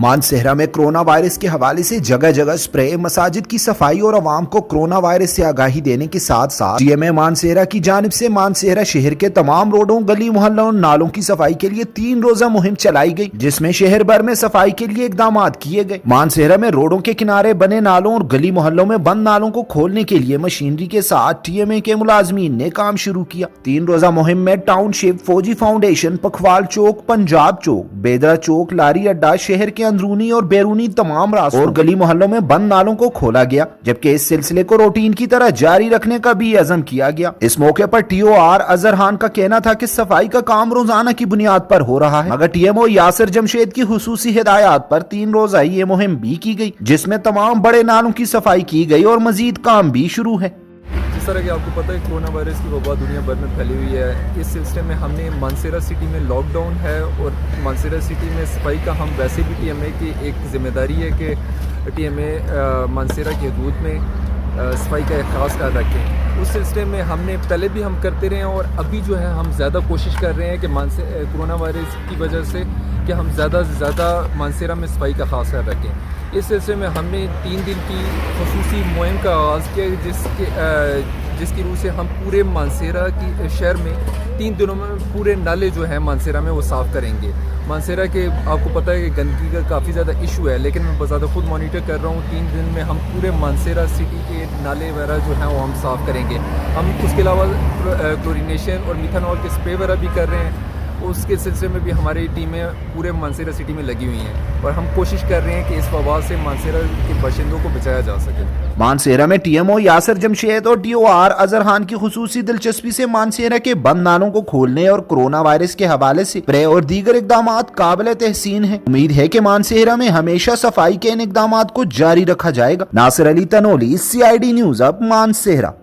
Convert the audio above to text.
मानसेहरा में corona virus के हवाले से जगह जगह स्प्रे, मसाजिद की सफाई और अवाम को कोरोना वायरस से आगाही देने के साथ साथ टीएमए मानसेहरा की जानिब से मानसेहरा शहर के तमाम रोडों, गली मोहल्लों और नालों की सफाई के लिए 3 रोजा मुहिम चलाई गई, जिसमें शहर भर में सफाई के लिए इकदाम किए गए। मानसेहरा में रोडों के किनारे बने नालों और गली मोहल्लों में बंद नालों को खोलने के लिए मशीनरी के साथ टीएमए के मुलाजमीन ने काम शुरू किया। 3 रोजा मुहिम में टाउनशिप, फौजी फाउंडेशन, पखवाल चौक, पंजाब चौक, बेदरा चौक, लारी अड्डा, शहर के अंदरूनी और बैरूनी तमाम रास्तों और गली मोहल्लों में बंद नालों को खोला गया, जबकि इस सिलसिले को रूटीन की तरह जारी रखने का भी अज़म किया गया। इस मौके पर टीओआर अजहर का कहना था कि सफाई का काम रोजाना की बुनियाद पर हो रहा है, मगर टीएमओ यासिर जमशेद की हुसूसी हिदायत पर 3 रोजा ये मुहिम भी की गई, जिसमें तमाम बड़े नालों की सफाई की गई और मजीद काम भी शुरू है। जिस तरह कि आपको पता है कोरोना वायरस की वबा दुनिया भर में फैली हुई है, इस सिलसिले में हमने मानसेहरा सिटी में लॉकडाउन है और मानसेहरा सिटी में सफाई का हम वैसे भी टीएमए की एक जिम्मेदारी है कि टीएमए मानसेहरा की हदूद में सफाई का एक खास ख्याल रखें। उस सिलसिले में हमने पहले भी हम करते रहे हैं और अभी जो है हम ज़्यादा कोशिश कर रहे हैं कि कोरोना वायरस की वजह से कि हम ज़्यादा से ज़्यादा मानसेहरा में सफाई का खास ख्याल रखें। इस सिलसिले में हमने 3 दिन की खुसूसी मुहिम का आगाज़ किया, जिसकी रूह से हम पूरे मानसेहरा की शहर में 3 दिनों में पूरे नाले जो हैं मानसेहरा में वो साफ़ करेंगे। मानसेहरा के आपको पता है कि गंदगी का काफ़ी ज़्यादा इशू है, लेकिन मैं बाज़ादा खुद मॉनिटर कर रहा हूँ। 3 दिन में हम पूरे मानसेहरा सिटी के नाले वगैरह जो हैं वो हम साफ़ करेंगे। हम उसके अलावा क्लोरीनेशन और मिथानॉल के स्प्रे वगैरह भी कर रहे हैं। उसके सिलसिले में भी हमारी टीमें पूरे मानसेहरा सिटी में लगी हुई हैं और हम कोशिश कर रहे हैं कि इस वबा से मानसेहरा के बाशिंदों को बचाया जा सके। मानसेहरा में टीएमओ यासिर जमशेद और टीओआर अजहर की खुसूसी दिलचस्पी से मानसेहरा के बंद नालों को खोलने और कोरोना वायरस के हवाले से स्प्रे और दीगर इकदाम काबिल तहसीन है। उम्मीद है कि मानसेहरा में हमेशा सफाई के इन इकदाम को जारी रखा जाएगा। नासिर अली तनोली, CID न्यूज़ अब मानसेहरा।